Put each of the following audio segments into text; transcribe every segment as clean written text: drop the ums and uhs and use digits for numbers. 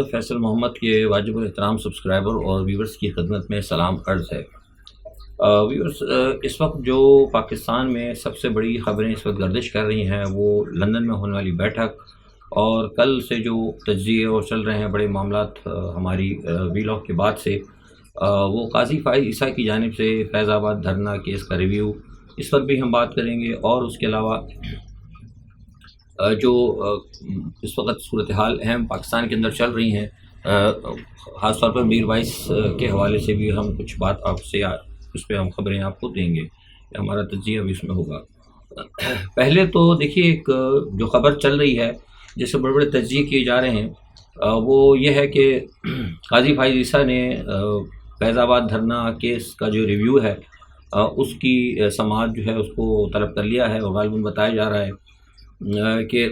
یوسف فیصل محمد کے واجب الاحترام سبسکرائبر اور ویورز کی خدمت میں سلام عرض ہے۔ ویورز، اس وقت جو پاکستان میں سب سے بڑی خبریں اس وقت گردش کر رہی ہیں وہ لندن میں ہونے والی بیٹھک اور کل سے جو تجزیے اور چل رہے ہیں بڑے معاملات ہماری ویلاگ کے بعد سے، وہ قاضی فائز عیسیٰ کی جانب سے فیض آباد دھرنا کیس کا ریویو، اس پر بھی ہم بات کریں گے۔ اور اس کے علاوہ جو اس وقت صورتحال اہم پاکستان کے اندر چل رہی ہیں، خاص طور پر میر وائس کے حوالے سے بھی ہم کچھ بات آپ سے اس پہ ہم خبریں آپ کو دیں گے، ہمارا تجزیہ بھی اس میں ہوگا۔ پہلے تو دیکھیے، ایک جو خبر چل رہی ہے جس سے بڑے بڑے تجزیے کیے جا رہے ہیں وہ یہ ہے کہ قاضی فائز عیسیٰ نے فیض آباد دھرنا کیس کا جو ریویو ہے اس کی سماعت جو ہے اس کو طلب کر لیا ہے، اور غالباً بتایا جا رہا ہے کہ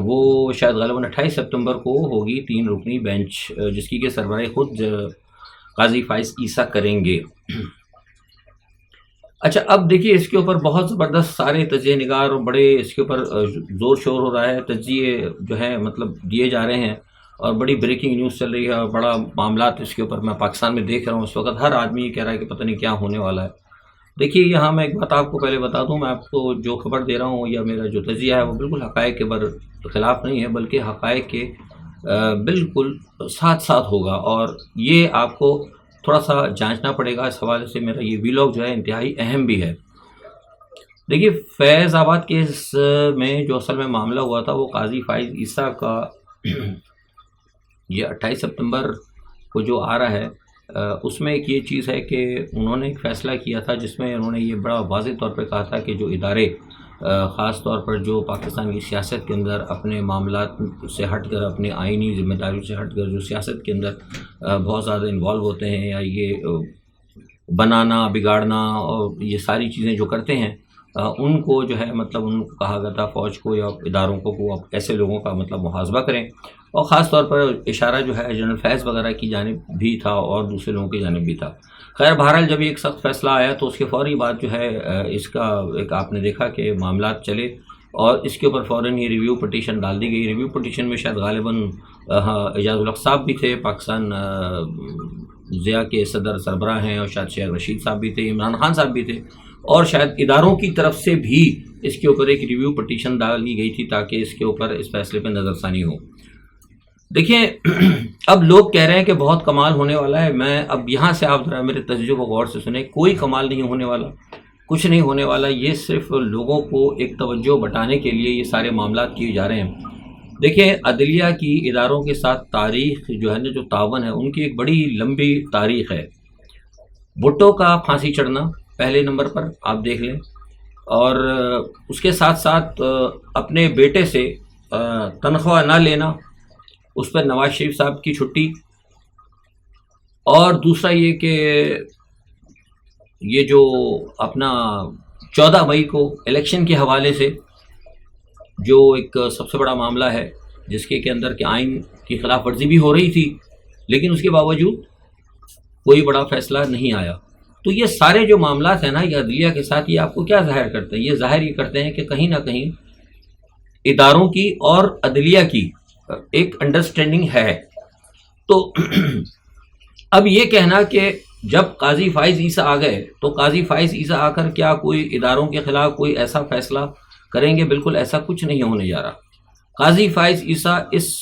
وہ شاید غالباً 28 سپتمبر کو ہوگی 3 رکنی بینچ، جس کی کہ سربراہ خود قاضی فائز عیسیٰ کریں گے۔ اچھا، اب دیکھیے اس کے اوپر بہت زبردست سارے تجزیہ نگار اور بڑے اس کے اوپر زور شور ہو رہا ہے، تجزیے جو ہیں مطلب دیے جا رہے ہیں اور بڑی بریکنگ نیوز چل رہی ہے اور بڑا معاملات اس کے اوپر میں پاکستان میں دیکھ رہا ہوں۔ اس وقت ہر آدمی یہ کہہ رہا ہے کہ پتہ نہیں کیا ہونے والا ہے۔ دیکھیے، یہاں میں ایک بات آپ کو پہلے بتا دوں، میں آپ کو جو خبر دے رہا ہوں یا میرا جو تجزیہ ہے وہ بالکل حقائق کے خلاف نہیں ہے، بلکہ حقائق کے بالکل ساتھ ساتھ ہوگا، اور یہ آپ کو تھوڑا سا جانچنا پڑے گا۔ اس حوالے سے میرا یہ ویلاگ جو ہے انتہائی اہم بھی ہے۔ دیکھیے، فیض آباد کیس میں جو اصل میں معاملہ ہوا تھا وہ قاضی فائز عیسیٰ کا یہ 28 سپتمبر کو جو آ رہا ہے، اس میں ایک یہ چیز ہے کہ انہوں نے ایک فیصلہ کیا تھا جس میں انہوں نے یہ بڑا واضح طور پہ کہا تھا کہ جو ادارے خاص طور پر جو پاکستان کی سیاست کے اندر اپنے معاملات سے ہٹ کر، اپنے آئینی ذمہ داریوں سے ہٹ کر جو سیاست کے اندر بہت زیادہ انوالو ہوتے ہیں، یا یہ بنانا بگاڑنا اور یہ ساری چیزیں جو کرتے ہیں، ان کو جو ہے مطلب ان کو کہا گیا تھا فوج کو یا اداروں کو وہ ایسے لوگوں کا مطلب محاسبہ کریں، اور خاص طور پر اشارہ جو ہے جنرل فیض وغیرہ کی جانب بھی تھا اور دوسرے لوگوں کی جانب بھی تھا۔ خیر، بہرحال جب ایک سخت فیصلہ آیا تو اس کے فوری بعد جو ہے اس کا ایک آپ نے دیکھا کہ معاملات چلے، اور اس کے اوپر فوراً ہی ریویو پٹیشن ڈال دی گئی۔ ریویو پٹیشن میں شاید غالباً اعجاز الحق صاحب بھی تھے، پاکستان ضیاء کے صدر سربراہ ہیں، اور شاید شیخ رشید صاحب بھی تھے، عمران خان صاحب بھی تھے، اور شاید اداروں کی طرف سے بھی اس کے اوپر ایک ریویو پٹیشن ڈالی گئی تھی تاکہ اس کے اوپر اس فیصلے پہ نظر ثانی ہو۔ دیکھیں، اب لوگ کہہ رہے ہیں کہ بہت کمال ہونے والا ہے۔ میں اب یہاں سے آپ ذرا میرے تجزیے کو غور سے سنیں، کوئی کمال نہیں ہونے والا، کچھ نہیں ہونے والا۔ یہ صرف لوگوں کو ایک توجہ بٹانے کے لیے یہ سارے معاملات کیے جا رہے ہیں۔ دیکھیں، عدلیہ کی اداروں کے ساتھ تاریخ جو ہے نا، جو تعاون ہے، ان کی ایک بڑی لمبی تاریخ ہے۔ بھٹو کا پھانسی چڑھنا پہلے نمبر پر آپ دیکھ لیں، اور اس کے ساتھ ساتھ اپنے بیٹے سے تنخواہ نہ لینا، اس پر نواز شریف صاحب کی چھٹی، اور دوسرا یہ کہ یہ جو اپنا 14 مئی کو الیکشن کے حوالے سے جو ایک سب سے بڑا معاملہ ہے، جس کے اندر کہ آئین کی خلاف ورزی بھی ہو رہی تھی، لیکن اس کے باوجود کوئی بڑا فیصلہ نہیں آیا۔ تو یہ سارے جو معاملات ہیں نا، یہ عدلیہ کے ساتھ، یہ آپ کو کیا ظاہر کرتے ہیں؟ یہ ظاہر یہ کرتے ہیں کہ کہیں نہ کہیں اداروں کی اور عدلیہ کی ایک انڈرسٹینڈنگ ہے۔ تو اب یہ کہنا کہ جب قاضی فائز عیسیٰ آ گئے تو قاضی فائز عیسیٰ آ کر کیا کوئی اداروں کے خلاف کوئی ایسا فیصلہ کریں گے، بالکل ایسا کچھ نہیں ہونے جا رہا۔ قاضی فائز عیسیٰ اس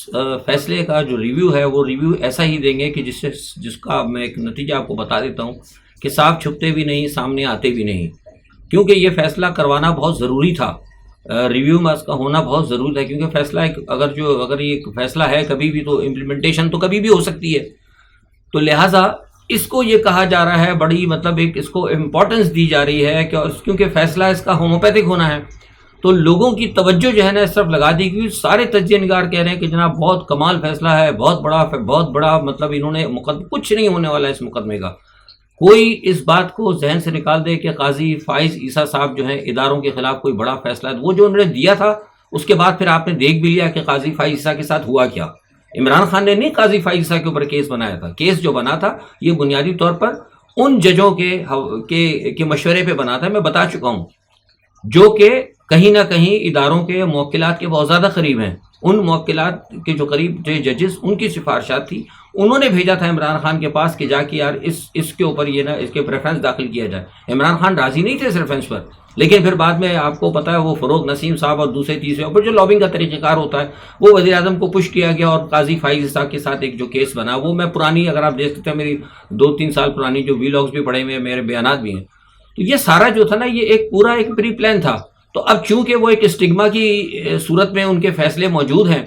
فیصلے کا جو ریویو ہے وہ ریویو ایسا ہی دیں گے کہ جس کا میں ایک نتیجہ آپ کو بتا دیتا ہوں کہ صاف چھپتے بھی نہیں، سامنے آتے بھی نہیں، کیونکہ یہ فیصلہ کروانا بہت ضروری تھا، ریویو میں اس کا ہونا بہت ضروری تھا، کیونکہ فیصلہ اگر یہ فیصلہ ہے کبھی بھی، تو امپلیمنٹیشن تو کبھی بھی ہو سکتی ہے۔ تو لہٰذا اس کو یہ کہا جا رہا ہے، بڑی مطلب ایک اس کو امپورٹنس دی جا رہی ہے کہ کیونکہ فیصلہ اس کا ہوموپیتھک ہونا ہے، تو لوگوں کی توجہ جو ہے نا اس طرف لگا دی گئی۔ سارے تجزیہ نگار کہہ رہے ہیں کہ جناب بہت کمال فیصلہ ہے، بہت بڑا مطلب انہوں نے کچھ نہیں ہونے والا اس مقدمے کا۔ کوئی اس بات کو ذہن سے نکال دے کہ قاضی فائز عیسیٰ صاحب جو ہیں اداروں کے خلاف کوئی بڑا فیصلہ ہے، وہ جو انہوں نے دیا تھا اس کے بعد پھر آپ نے دیکھ بھی لیا کہ قاضی فائز عیسیٰ کے ساتھ ہوا کیا۔ عمران خان نے نہیں قاضی فائز عیسیٰ کے اوپر کیس بنایا تھا، کیس جو بنا تھا یہ بنیادی طور پر ان ججوں کے مشورے پہ بنا تھا، میں بتا چکا ہوں، جو کہ کہیں نہ کہیں اداروں کے موکلات کے بہت زیادہ قریب ہیں، ان موکلات کے جو قریب جو ججز ان کی سفارشات تھی، انہوں نے بھیجا تھا عمران خان کے پاس کہ جا کے یار اس کے اوپر یہ نا اس کے پریفرنس داخل کیا جائے. عمران خان راضی نہیں تھے اس ریفرنس پر، لیکن پھر بعد میں آپ کو پتہ ہے وہ فروغ نسیم صاحب اور دوسرے تیسرے اوپر جو لابنگ کا طریقہ کار ہوتا ہے وہ وزیر اعظم کو پش کیا گیا، اور قاضی فائز عیسیٰ کے ساتھ ایک جو کیس بنا وہ میں پرانی، اگر آپ دیکھ سکتے ہیں میری 2-3 سال پرانی جو ویلاگز بھی پڑے ہوئے ہیں، میرے بیانات بھی ہیں، تو یہ سارا جو تھا نا یہ ایک پورا ایک پری پلان تھا. تو اب چونکہ وہ ایک اسٹگما کی صورت میں ان کے فیصلے موجود ہیں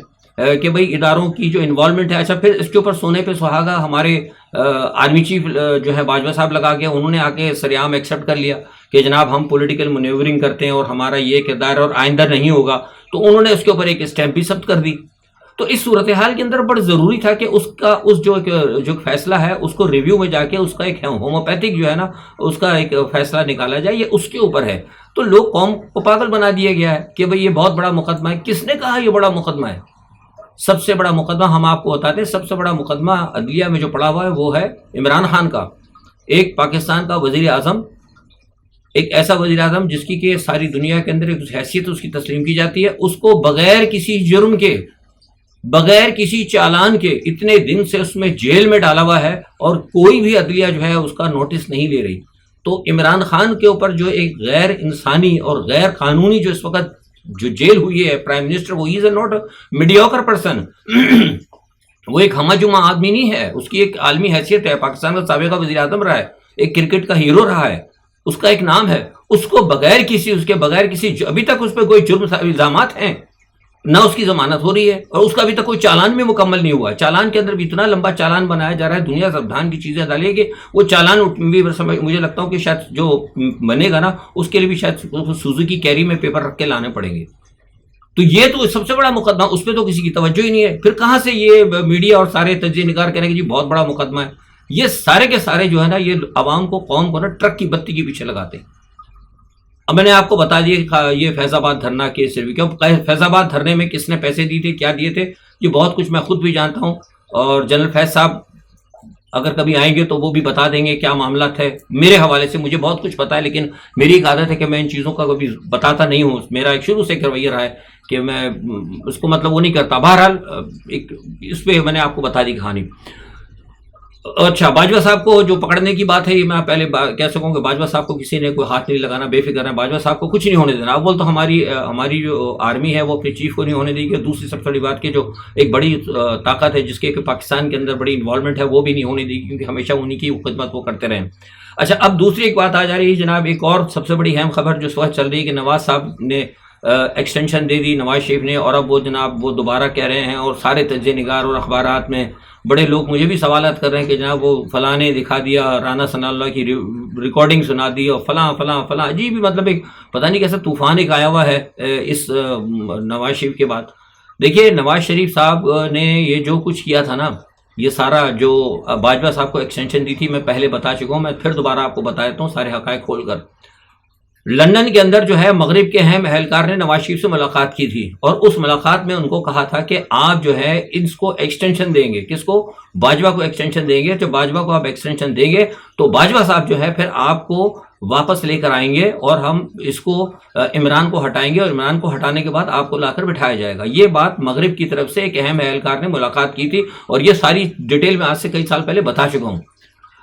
کہ بھئی اداروں کی جو انوالومنٹ ہے. اچھا پھر اس کے اوپر سونے پہ سہاگا ہمارے آرمی چیف جو ہے باجوہ صاحب لگا کے انہوں نے آ کے سریعام ایکسیپٹ کر لیا کہ جناب ہم پولیٹیکل مینیورنگ کرتے ہیں اور ہمارا یہ کردار اور آئندہ نہیں ہوگا. تو انہوں نے اس کے اوپر ایک اسٹیمپ بھی ثبت کر دی. تو اس صورتحال کے اندر بڑا ضروری تھا کہ اس جو فیصلہ ہے اس کو ریویو میں جا کے اس کا ایک ہوموپیتھک جو ہے نا اس کا ایک فیصلہ نکالا جائے، یہ اس کے اوپر ہے. تو لوگ قوم کو پاگل بنا دیا گیا ہے کہ بھئی یہ بہت بڑا مقدمہ ہے. کس نے کہا یہ بڑا مقدمہ ہے؟ سب سے بڑا مقدمہ ہم آپ کو بتاتے ہیں، سب سے بڑا مقدمہ عدلیہ میں جو پڑا ہوا ہے وہ ہے عمران خان کا، ایک پاکستان کا وزیر اعظم، ایک ایسا وزیر اعظم جس کی کہ ساری دنیا کے اندر ایک حیثیت اس کی تسلیم کی جاتی ہے، اس کو بغیر کسی جرم کے، بغیر کسی چالان کے اتنے دن سے اس میں جیل میں ڈالا ہوا ہے اور کوئی بھی عدلیہ جو ہے اس کا نوٹس نہیں لے رہی. تو عمران خان کے اوپر جو ایک غیر انسانی اور غیر قانونی جو اس وقت جو جیل ہوئی ہے پرائم منسٹر، وہ از اے ناٹ میڈیوکر پرسن وہ ایک ہمہ جمع آدمی نہیں ہے، اس کی ایک عالمی حیثیت ہے، پاکستان کا سابقہ وزیر اعظم رہا ہے، ایک کرکٹ کا ہیرو رہا ہے، اس کا ایک نام ہے. اس کو بغیر کسی ابھی تک اس پہ کوئی جرم الزامات ہیں، نہ اس کی ضمانت ہو رہی ہے، اور اس کا ابھی تک کوئی چالان بھی مکمل نہیں ہوا. چالان کے اندر بھی اتنا لمبا چالان بنایا جا رہا ہے، دنیا سبدھان کی چیزیں ڈالیے کہ وہ چالان بھی مجھے لگتا ہوں کہ شاید جو بنے گا نا اس کے لیے بھی شاید سوزوکی کیری میں پیپر رکھ کے لانے پڑیں گے. تو یہ تو سب سے بڑا مقدمہ، اس پہ تو کسی کی توجہ ہی نہیں ہے. پھر کہاں سے یہ میڈیا اور سارے تجزیہ نگار کہنے کہ جی بہت بڑا مقدمہ ہے؟ یہ سارے کے سارے جو ہے نا یہ عوام کو، قوم کو نا ٹرک کی بتی کے پیچھے لگاتے ہیں. اب میں نے آپ کو بتا دیا یہ فیض آباد دھرنا کیس ریویو، کیوں فیض آباد دھرنے میں کس نے پیسے دیے تھے، کیا دیے تھے، یہ بہت کچھ میں خود بھی جانتا ہوں، اور جنرل فیض صاحب اگر کبھی آئیں گے تو وہ بھی بتا دیں گے کیا معاملات ہے. میرے حوالے سے مجھے بہت کچھ پتا ہے، لیکن میری ایک عادت ہے کہ میں ان چیزوں کا کبھی بتاتا نہیں ہوں. میرا ایک شروع سے ایک رویہ رہا ہے کہ میں اس کو مطلب وہ نہیں کرتا. بہرحال اس پہ میں نے آپ کو بتا دی کہانی. اچھا، باجوہ صاحب کو جو پکڑنے کی بات ہے، یہ میں پہلے کہہ سکوں کہ باجوہ صاحب کو کسی نے کوئی ہاتھ نہیں لگانا، بے فکر ہے، باجوہ صاحب کو کچھ نہیں ہونے دینا. اب بول تو ہماری جو آرمی ہے وہ اپنے چیف کو نہیں ہونے دے گی. دوسری سب سے بڑی بات کہ جو ایک بڑی طاقت ہے جس کے پاکستان کے اندر بڑی انوالومنٹ ہے وہ بھی نہیں ہونے دے گی، کیونکہ ہمیشہ انہی کی خدمت وہ کرتے رہے. اچھا، اب دوسری ایک بات آ جا رہی ہے جناب، ایک اور سب سے بڑی اہم خبر جو اس وقت چل رہی ہے کہ نواز صاحب نے ایکسٹینشن دے دی، نواز شریف نے، اور اب وہ جناب وہ دوبارہ کہہ رہے ہیں، اور سارے تجزیہ نگار اور اخبارات میں بڑے لوگ مجھے بھی سوالات کر رہے ہیں کہ جناب وہ فلاں نے دکھا دیا، رانا ثناء اللہ کی ریکارڈنگ سنا دی، اور فلاں فلاں فلاں عجیب، مطلب ایک پتہ نہیں کیسا طوفان ایک آیا ہوا ہے اس نواز شریف کے بعد. دیکھیے، نواز شریف صاحب نے یہ جو کچھ کیا تھا نا، یہ سارا جو باجوہ صاحب کو ایکسٹینشن دی تھی، میں پہلے بتا چکا ہوں، میں پھر دوبارہ آپ کو بتا دیتا ہوں سارے حقائق کھول کر. لندن کے اندر جو ہے مغرب کے اہم اہلکار نے نواز شریف سے ملاقات کی تھی، اور اس ملاقات میں ان کو کہا تھا کہ آپ جو ہے اس کو ایکسٹینشن دیں گے. کس کو؟ باجوہ کو ایکسٹینشن دیں گے. تو باجوہ کو آپ ایکسٹینشن دیں گے تو باجوہ صاحب جو ہے پھر آپ کو واپس لے کر آئیں گے، اور ہم اس کو عمران کو ہٹائیں گے، اور عمران کو ہٹانے کے بعد آپ کو لا کر بٹھایا جائے گا. یہ بات مغرب کی طرف سے ایک اہم اہلکار نے ملاقات کی تھی، اور یہ ساری ڈیٹیل میں آج سے کئی سال پہلے بتا چکا ہوں.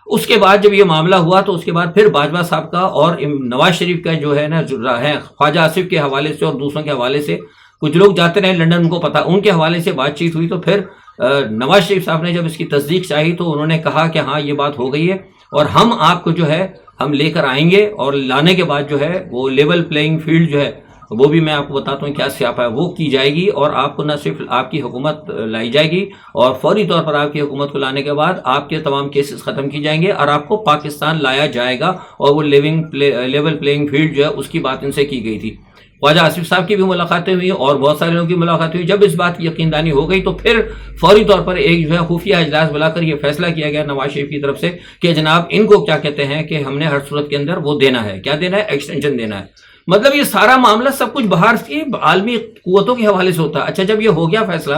اس کے بعد جب یہ معاملہ ہوا تو اس کے بعد پھر باجوہ صاحب کا اور نواز شریف کا جو ہے نا خواجہ آصف کے حوالے سے اور دوسروں کے حوالے سے، کچھ لوگ جاتے رہے لنڈن، ان کو پتا، ان کے حوالے سے بات چیت ہوئی. تو پھر نواز شریف صاحب نے جب اس کی تصدیق چاہی تو انہوں نے کہا کہ ہاں یہ بات ہو گئی ہے، اور ہم آپ کو جو ہے ہم لے کر آئیں گے، اور لانے کے بعد جو ہے وہ لیول پلینگ فیلڈ جو ہے وہ بھی میں آپ کو بتاتا ہوں کیا سیاپا ہے، وہ کی جائے گی، اور آپ کو نہ صرف آپ کی حکومت لائی جائے گی، اور فوری طور پر آپ کی حکومت کو لانے کے بعد آپ کے تمام کیسز ختم کی جائیں گے، اور آپ کو پاکستان لایا جائے گا. اور وہ لیول پلینگ فیلڈ جو ہے اس کی بات ان سے کی گئی تھی. خواجہ آصف صاحب کی بھی ملاقاتیں ہوئی، اور بہت سارے لوگوں کی ملاقات ہوئی. جب اس بات کی یقین دانی ہو گئی تو پھر فوری طور پر ایک جو ہے خفیہ اجلاس بلا کر یہ فیصلہ کیا گیا نواز شریف کی طرف سے کہ جناب ان کو کیا کہتے ہیں کہ ہم نے ہر صورت کے اندر وہ دینا ہے. کیا دینا ہے؟ ایکسٹینشن دینا ہے. مطلب یہ سارا معاملہ سب کچھ باہر کی عالمی قوتوں کے حوالے سے ہوتا ہے. اچھا، جب یہ ہو گیا فیصلہ،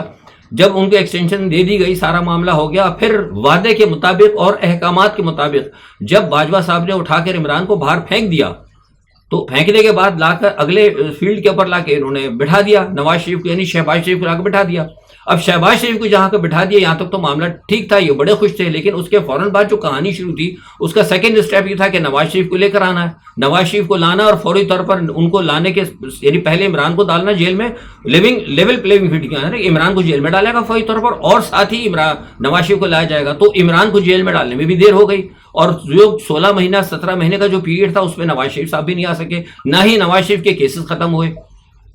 جب ان کو ایکسٹینشن دے دی گئی، سارا معاملہ ہو گیا، پھر وعدے کے مطابق اور احکامات کے مطابق جب باجوہ صاحب نے اٹھا کر عمران کو باہر پھینک دیا، تو پھینکنے کے بعد لا کر اگلے فیلڈ کے اوپر لا کے انہوں نے بٹھا دیا نواز شریف کو، یعنی شہباز شریف کو لا کے بٹھا دیا. اب شہباز شریف کو جہاں پہ بٹھا دیا یہاں تک تو معاملہ ٹھیک تھا، یہ بڑے خوش تھے. لیکن اس کے فوراً بعد جو کہانی شروع تھی اس کا سیکنڈ اسٹیپ یہ تھا کہ نواز شریف کو لے کر آنا ہے، نواز شریف کو لانا اور فوری طور پر ان کو لانے کے، یعنی پہلے عمران کو ڈالنا جیل میں، لیول پلیئنگ فیلڈ کیا ہے، عمران کو جیل میں ڈالے گا فوری طور پر، اور ساتھ ہی نواز شریف کو لایا جائے گا. تو عمران کو جیل میں ڈالنے میں بھی دیر ہو گئی، اور جو 16 مہینہ 17 مہینے کا جو پیریڈ تھا اس میں نواز شریف صاحب بھی نہیں آ سکے، نہ ہی نواز شریف کے کیسز ختم ہوئے.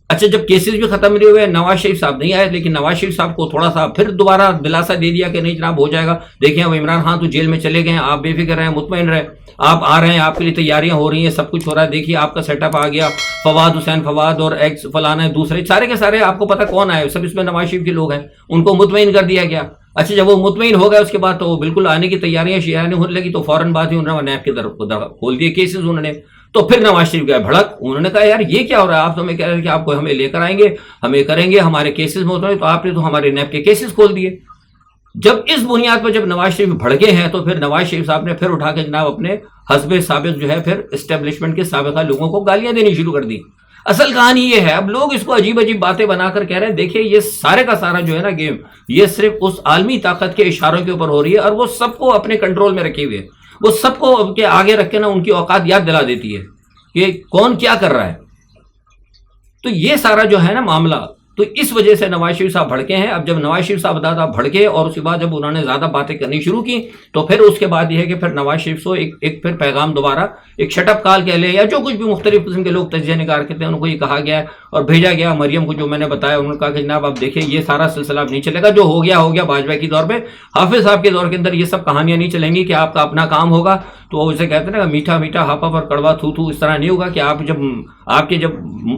اچھا جب کیسز بھی ختم نہیں ہوئے، نواز شریف صاحب نہیں آئے، لیکن نواز شریف صاحب کو تھوڑا سا پھر دوبارہ دلاسا دے دیا کہ نہیں جناب ہو جائے گا، دیکھیں اب عمران خان تو جیل میں چلے گئے ہیں، آپ بے فکر رہیں، مطمئن رہیں، آپ آ رہے ہیں، آپ کے لیے تیاریاں ہو رہی ہیں، سب کچھ ہو رہا ہے، دیکھیے آپ کا سیٹ اپ آ گیا، فواد حسین فواد اور ایکس فلانا دوسرے سارے کے سارے آپ کو پتہ کون آئے، سب اس میں نواز شریف کے لوگ ہیں، ان کو مطمئن کر دیا گیا. اچھا جب وہ مطمئن ہو گئے اس کے بعد تو بالکل آنے کی تیاریاں شیعانی ہونے لگی، تو فوراً بعد ہی انہوں نے نیب کے در کھول دیے کیسز انہوں نے. تو پھر نواز شریف گئے بھڑک، انہوں نے کہا یار یہ کیا ہو رہا ہے، آپ تو ہمیں کہہ رہے ہیں کہ آپ کو ہمیں لے کر آئیں گے، ہمیں کریں گے، ہمارے کیسز میں ہوتے ہیں، تو آپ نے تو ہمارے نیب کے کیسز کھول دیے. جب اس بنیاد پر جب نواز شریف بھڑکے ہیں تو پھر نواز شریف صاحب نے پھر اٹھا کے جناب اپنے حزب سابق جو ہے پھر اسٹیبلشمنٹ کے سابقہ لوگوں کو گالیاں دینی شروع کر دی. اصل کہانی یہ ہے، اب لوگ اس کو عجیب عجیب باتیں بنا کر کہہ رہے ہیں دیکھیں یہ سارے کا سارا جو ہے نا گیم، یہ صرف اس عالمی طاقت کے اشاروں کے اوپر ہو رہی ہے، اور وہ سب کو اپنے کنٹرول میں رکھے ہوئے، وہ سب کو اب کے آگے رکھ کے نا ان کی اوقات یاد دلا دیتی ہے کہ کون کیا کر رہا ہے. تو یہ سارا جو ہے نا معاملہ، تو اس وجہ سے نواز شریف صاحب بھڑکے ہیں. اب جب نواز شریف صاحب زیادہ بھڑکے اور اس کے بعد جب انہوں نے زیادہ باتیں کرنی شروع کی تو پھر اس کے بعد یہ ہے کہ پھر نواز شریف کو ایک پھر پیغام دوبارہ ایک شٹ اپ کال کہہ لے یا جو کچھ بھی مختلف قسم کے لوگ تجزیہ نگار کے تھے ان کو یہ کہا گیا ہے اور بھیجا گیا مریم کو، جو میں نے بتایا انہوں نے کہا کہ جناب آپ دیکھیں یہ سارا سلسلہ اب نہیں چلے گا، جو ہو گیا باجوہ کے دور پہ، حافظ صاحب کے دور کے اندر یہ سب کہانیاں نہیں چلیں گی کہ آپ کا اپنا کام ہوگا. تو وہ اسے کہتے ہیں نا میٹھا میٹھا ہاپا پر کڑوا تھو تھو، اس طرح نہیں ہوگا کہ آپ کے جب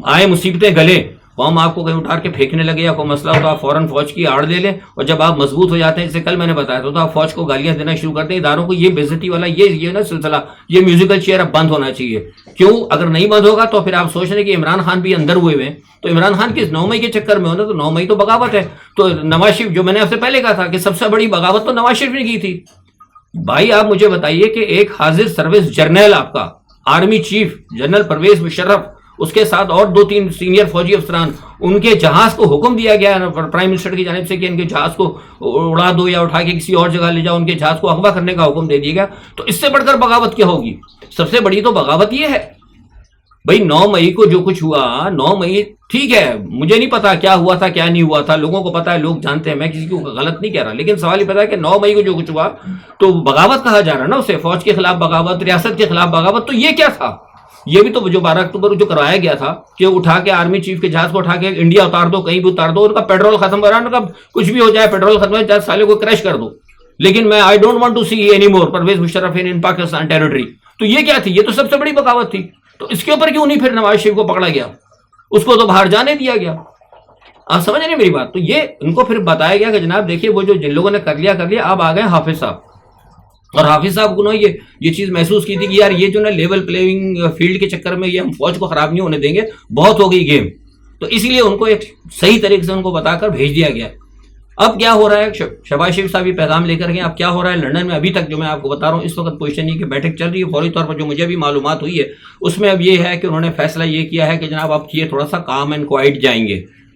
آئے مصیبتیں گلے قوم آپ کو کہیں اٹھا کے پھینکنے لگے یا کوئی مسئلہ ہو تو آپ فوراً فوج کی آڑ لے لیں، اور جب آپ مضبوط ہو جاتے ہیں جیسے کل میں نے بتایا تو آپ فوج کو گالیاں دینا شروع کرتے ہیں. اداروں کو یہ بے عزتی والا یہ نا سلسلہ، یہ میوزیکل چیئر اب بند ہونا چاہیے. کیوں؟ اگر نہیں بند ہوگا تو پھر آپ سوچ رہے ہیں کہ عمران خان بھی اندر ہوئے ہوئے ہیں، تو عمران خان کس 9 مئی کے چکر میں ہونا، تو 9 مئی تو بغاوت ہے. تو نواز شریف، جو میں نے آپ سے پہلے کہا تھا کہ سب سے بڑی بغاوت تو نواز شریف نے کی تھی. بھائی آپ مجھے بتائیے کہ ایک حاضر سروس جرنیل آپ کا army chief general Pervez Musharraf, اس کے ساتھ اور 2-3 سینئر فوجی افسران، ان کے جہاز کو حکم دیا گیا ہے پرائم منسٹر کی جانب سے کہ ان کے جہاز کو اڑا دو یا اٹھا کے کسی اور جگہ لے جاؤ، ان کے جہاز کو اغوا کرنے کا حکم دے دیا گیا. تو اس سے بڑھ کر بغاوت کیا ہوگی؟ سب سے بڑی تو بغاوت یہ ہے بھائی 9 مئی کو جو کچھ ہوا، 9 مئی ٹھیک ہے، مجھے نہیں پتا کیا ہوا تھا کیا نہیں ہوا تھا، لوگوں کو پتا ہے، لوگ جانتے ہیں، میں کسی کو غلط نہیں کہہ رہا، لیکن سوال یہ پتا ہے کہ 9 مئی کو جو کچھ ہوا تو بغاوت کہا جا رہا ہے نا اسے، فوج کے خلاف بغاوت، ریاست کے خلاف بغاوت. تو یہ کیا تھا؟ یہ بھی تو جو 12 اکتوبر جو کروایا گیا تھا کہ اٹھا کے آرمی چیف کے جہاز کو اٹھا کے انڈیا اتار دو، کہیں بھی اتار دو، ان کا پیٹرول ختم ہو رہا ہے، ان کا کچھ بھی ہو جائے پیٹرول ختم ہو جائے، سالے کو کریش کر دو، لیکن میں I don't want to see any more Pervez Musharraf in Pakistan territory. تو یہ کیا تھی؟ یہ تو سب سے بڑی بغاوت تھی. تو اس کے اوپر کیوں نہیں پھر نواز شریف کو پکڑا گیا؟ اس کو تو باہر جانے دیا گیا. آپ سمجھ رہے ہیں میری بات؟ تو یہ ان کو پھر بتایا گیا کہ جناب دیکھیے وہ جو جن لوگوں نے کر لیا اب آ گئے حافظ صاحب، اور حافظ صاحب کو یہ چیز محسوس کی تھی کہ یار یہ جو نا لیول پلیئنگ فیلڈ کے چکر میں یہ ہم فوج کو خراب نہیں ہونے دیں گے، بہت ہو گئی گیم. تو اسی لیے ان کو ایک صحیح طریقے سے ان کو بتا کر بھیج دیا گیا. اب کیا ہو رہا ہے؟ شہباز شریف صاحب یہ پیغام لے کر گئے. اب کیا ہو رہا ہے لندن میں ابھی تک جو میں آپ کو بتا رہا ہوں اس وقت پوزیشن یہ کہ بیٹھک چل رہی ہے. فوری طور پر جو مجھے بھی معلومات ہوئی ہے اس میں اب یہ ہے کہ انہوں نے فیصلہ یہ کیا ہے کہ جناب اب یہ تھوڑا سا کام اینڈ کوائٹ جائیں گے،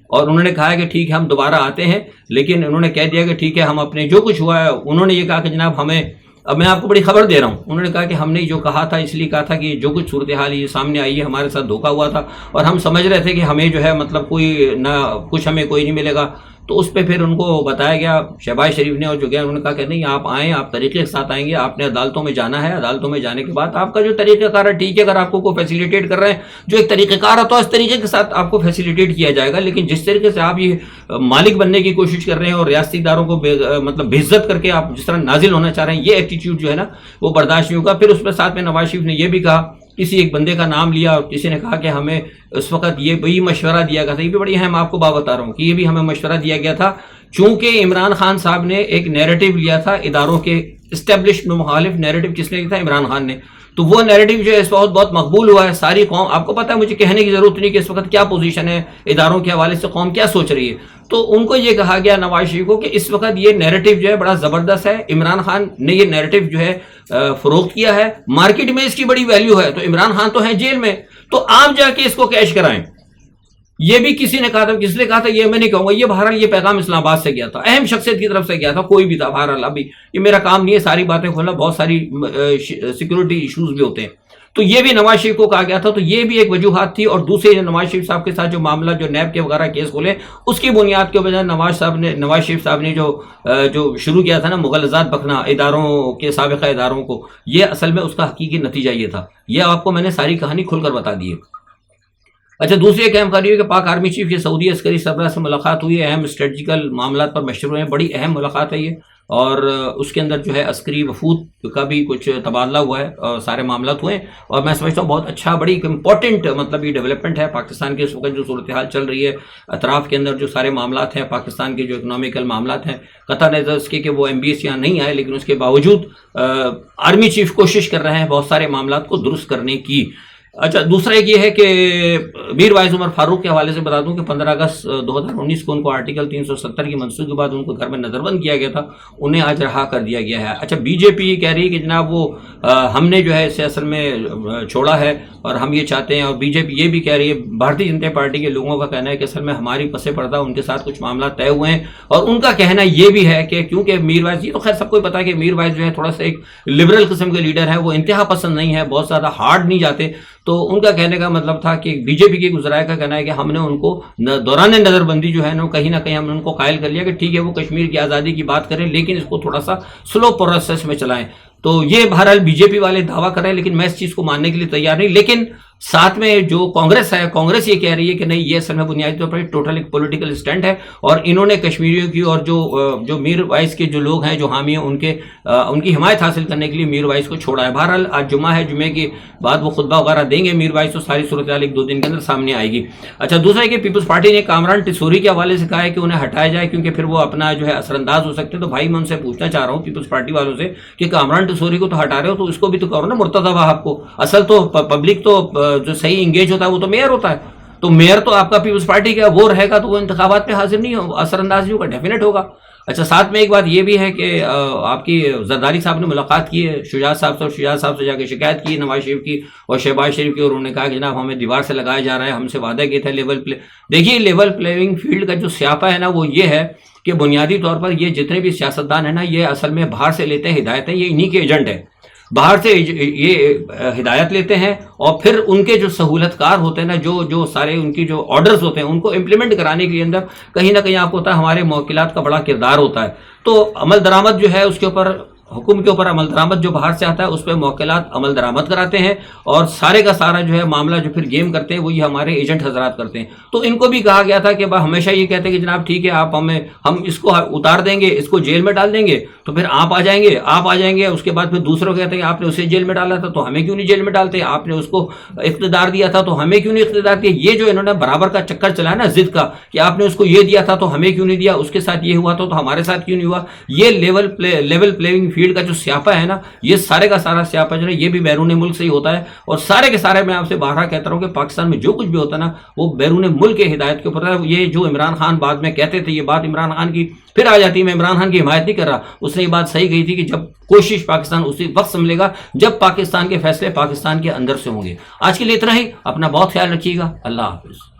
اور انہوں نے کہا ہے کہ ٹھیک ہے ہم دوبارہ آتے ہیں، لیکن انہوں نے کہہ دیا کہ ٹھیک ہے ہم اپنے جو کچھ ہوا ہے، انہوں نے یہ کہا کہ جناب ہمیں، اب میں آپ کو بڑی خبر دے رہا ہوں، انہوں نے کہا کہ ہم نے جو کہا تھا اس لیے کہا تھا کہ جو کچھ صورتحال یہ سامنے آئی ہے ہمارے ساتھ دھوکہ ہوا تھا اور ہم سمجھ رہے تھے کہ ہمیں جو ہے مطلب کوئی نہ کچھ ہمیں کوئی نہیں ملے گا. تو اس پہ پھر ان کو بتایا گیا شہباز شریف نے اور جو گیا انہوں نے کہا کہ نہیں آپ آئیں، آپ طریقے کے ساتھ آئیں گے، آپ نے عدالتوں میں جانا ہے، عدالتوں میں جانے کے بعد آپ کا جو طریقہ کار ہے ٹھیک ہے، اگر آپ کو کوئی فیسیلیٹیٹ کر رہے ہیں جو ایک طریقہ کار ہوتا ہے اس طریقے کے ساتھ آپ کو فیسیلیٹیٹ کیا جائے گا، لیکن جس طریقے سے آپ یہ مالک بننے کی کوشش کر رہے ہیں اور ریاستی اداروں کو مطلب بے عزت کر کے آپ جس طرح نازل ہونا چاہ رہے ہیں، یہ ایٹیٹیوڈ جو ہے نا وہ برداشت نہیں ہوگا. پھر اس میں ساتھ میں نواز شریف نے یہ بھی کہا، کسی ایک بندے کا نام لیا اور کسی نے کہا کہ ہمیں اس وقت یہ بھی مشورہ دیا گیا تھا، یہ بھی بڑی اہم آپ کو بات بتا رہا ہوں کہ یہ بھی ہمیں مشورہ دیا گیا تھا چونکہ عمران خان صاحب نے ایک نیریٹو لیا تھا اداروں کے اسٹیبلشڈ میں مخالف نیریٹو کس نے لیا تھا؟ عمران خان نے. تو وہ نیریٹو جو ہے اس وقت بہت مقبول ہوا ہے، ساری قوم، آپ کو پتا ہے مجھے کہنے کی ضرورت نہیں کہ اس وقت کیا پوزیشن ہے اداروں کے حوالے سے، قوم کیا سوچ رہی ہے. تو ان کو یہ کہا گیا نواز شریف کو کہ اس وقت یہ نیریٹو جو ہے بڑا زبردست ہے، عمران خان نے یہ نیریٹو جو ہے فروخت کیا ہے، مارکیٹ میں اس کی بڑی ویلیو ہے، تو عمران خان تو ہیں جیل میں، تو آپ جا کے اس کو کیش کرائیں. یہ بھی کسی نے کہا تھا, کس نے کہا تھا یہ میں نہیں کہوں گا, یہ بہرحال یہ پیغام اسلام آباد سے گیا تھا, اہم شخصیت کی طرف سے گیا تھا, کوئی بھی تھا. بہرحال ابھی یہ میرا کام نہیں ہے ساری باتیں کھولنا, بہت ساری سیکورٹی ایشوز بھی ہوتے ہیں. تو یہ بھی نواز شریف کو کہا گیا تھا. تو یہ بھی ایک وجوہات تھی. اور دوسرے نواز شریف صاحب کے ساتھ جو معاملہ جو نیب کے وغیرہ کیس کھولے, اس کی بنیاد کے وجہ نواز شریف صاحب نے جو شروع کیا تھا نا مغالطات بکنا اداروں کے, سابقہ اداروں کو, یہ اصل میں اس کا حقیقی نتیجہ یہ تھا. یہ آپ کو میں نے ساری کہانی کھل کر بتا دی ہے. اچھا, دوسری ایک اہم خبر ہے کہ پاک آرمی چیف کی سعودی عسکری سربراہ سے ملاقات ہوئی ہے. اہم اسٹریٹجیکل معاملات پر مشورے ہیں, بڑی اہم ملاقات ہے یہ. اور اس کے اندر جو ہے عسکری وفود کا بھی کچھ تبادلہ ہوا ہے, اور سارے معاملات ہوئے ہیں. اور میں سمجھتا ہوں بہت اچھا, بڑی امپورٹنٹ مطلب یہ ڈیولپمنٹ ہے پاکستان کے اس وقت جو صورتحال چل رہی ہے اطراف کے اندر, جو سارے معاملات ہیں پاکستان کے جو اکنامیکل معاملات ہیں, قطع نظر اس کے کہ وہ MBS یہاں نہیں آئے, لیکن اس کے باوجود آرمی چیف کوشش کر رہے ہیں بہت سارے معاملات کو درست کرنے کی. اچھا, دوسرا ایک یہ ہے کہ میر وائز عمر فاروق کے حوالے سے بتا دوں کہ 15 اگست 2019 کو ان کو آرٹیکل 370 کی منسوخی کے بعد ان کو گھر میں نظر بند کیا گیا تھا, انہیں آج رہا کر دیا گیا ہے. اچھا, BJP یہ کہہ رہی ہے کہ جناب وہ ہم نے جو ہے اسے اصل میں چھوڑا ہے اور ہم یہ چاہتے ہیں. اور BJP یہ بھی کہہ رہی ہے, بھارتیہ جنتا پارٹی کے لوگوں کا کہنا ہے کہ اصل میں ہماری پس پردہ ان کے ساتھ کچھ معاملات طے ہوئے ہیں. اور ان کا کہنا یہ بھی ہے کہ کیونکہ میر وائز, یہ تو خیر سب کو پتا ہے کہ میر وائز جو ہے تھوڑا سا ایک لبرل قسم کے لیڈر ہے, وہ انتہا پسند نہیں ہے, بہت زیادہ ہارڈ نہیں جاتے. تو ان کا کہنے کا مطلب تھا کہ BJP کے گزرائے کا کہنا ہے کہ ہم نے ان کو دوران نظر بندی جو ہے نا کہیں نہ کہیں ہم نے ان کو قائل کر لیا کہ ٹھیک ہے وہ کشمیر کی آزادی کی بات کریں, لیکن اس کو تھوڑا سا سلو پروسیس میں چلائیں. تو یہ بہرحال BJP والے دعویٰ کر رہے ہیں, لیکن میں اس چیز کو ماننے کے لیے تیار نہیں. لیکن ساتھ میں جو کانگریس ہے, کانگریس یہ کہہ رہی ہے کہ نہیں, یہ اصل میں بنیادی طور پر ٹوٹل ایک پولیٹیکل اسٹینڈ ہے, اور انہوں نے کشمیریوں کی اور جو میر وائز کے جو لوگ ہیں جو حامی ہیں ان کی حمایت حاصل کرنے کے لیے میر وائز کو چھوڑا ہے. بہرحال آج جمعہ ہے, جمعے کے بعد وہ خطبہ وغیرہ دیں گے میر وائز, تو ساری صورتحال 1-2 دن کے اندر سامنے آئے گی. اچھا, دوسرا ہے کہ پیپلز پارٹی نے کامران ٹسوری کے حوالے سے کہا ہے کہ انہیں ہٹایا جائے کیونکہ پھر وہ اپنا جو ہے اثر انداز ہو سکتے ہیں. تو بھائی میں ان سے پوچھنا چاہ رہا ہوں پیپلز پارٹی والوں سے کہ کامران ٹسوری کو تو ہٹا رہے ہو تو اس کو بھی تو کرو نا مرتضی وہاب کو. اصل تو پبلک تو جو صحیح انگیج ہوتا ہے وہ تو میئر ہوتا ہے, تو میئر تو آپ کا پیپلز پارٹی کا وہ رہے گا, تو وہ انتخابات میں حاضر نہیں ہو, اثر انداز نہیں ہوگا, ڈیفینیٹ ہوگا. اچھا, ساتھ میں ایک بات یہ بھی ہے کہ آپ کی زرداری صاحب نے ملاقات کی ہے شجاعت صاحب سے, اور شجاعت صاحب سے جا کے شکایت کی نواز شریف کی اور شہباز شریف کی, اور انہوں نے کہا کہ جناب ہمیں دیوار سے لگایا جا رہا ہے, ہم سے وعدہ کیا تھا لیول پلے. دیکھیے, لیول پلیئنگ فیلڈ کا جو سیاپا ہے نا وہ یہ ہے کہ بنیادی طور پر یہ جتنے بھی سیاستدان ہیں نا, یہ اصل میں باہر سے لیتے ہیں ہدایتیں, یہ انہی کے ایجنٹ ہیں. باہر سے یہ ہدایت لیتے ہیں اور پھر ان کے جو سہولت کار ہوتے ہیں نا, جو سارے ان کی جو آرڈرز ہوتے ہیں ان کو امپلیمنٹ کرانے کے اندر کہیں نہ کہیں آپ کو ہوتا ہے ہمارے موکلات کا بڑا کردار ہوتا ہے. تو عمل درآمد جو ہے اس کے اوپر, حکم کے اوپر عمل درآمد جو باہر سے آتا ہے اس پہ موکلات عمل درآمد کراتے ہیں, اور سارے کا سارا جو ہے معاملہ جو پھر گیم کرتے ہیں وہ یہ ہمارے ایجنٹ حضرات کرتے ہیں. تو ان کو بھی کہا گیا تھا کہ ہمیشہ یہ کہتے ہیں کہ جناب ٹھیک ہے آپ ہم اس کو اتار دیں گے, اس کو جیل میں ڈال دیں گے, تو پھر آپ آ جائیں گے, اس کے بعد پھر دوسروں کہتے ہیں کہ آپ نے اسے جیل میں ڈالا تھا تو ہمیں کیوں نہیں جیل میں ڈالتے, آپ نے اس کو اقتدار دیا تھا تو ہمیں کیوں نہیں اقتدار دیا. یہ جو انہوں نے برابر کا چکر چلایا نا ضد کا کہ آپ نے اس کو یہ دیا تھا تو ہمیں کیوں نہیں دیا, اس کے ساتھ یہ ہوا تو ہمارے ساتھ کیوں نہیں ہوا, یہ لیول پلیئنگ فیلڈ کا جو سیاپا ہے نا, یہ سارے کا سارا سیاپا جو ہے یہ بھی بیرون ملک سے ہی ہوتا ہے. اور سارے کے سارے میں آپ سے بارہا کہتا رہا ہوں کہ پاکستان میں جو کچھ بھی ہوتا ہے نا وہ بیرون ملک کے ہدایت کے اوپر ہے. یہ جو عمران خان بعد میں کہتے تھے, یہ بات عمران خان کی پھر آ جاتی ہے, میں عمران خان کی حمایت نہیں کر رہا, اس نے یہ بات صحیح کہی تھی کہ جب کوشش پاکستان اسی وقت سنبھلے گا جب پاکستان کے فیصلے پاکستان کے اندر سے ہوں گے. آج کے لیے اتنا ہی, اپنا بہت خیال رکھیے گا, اللہ حافظ.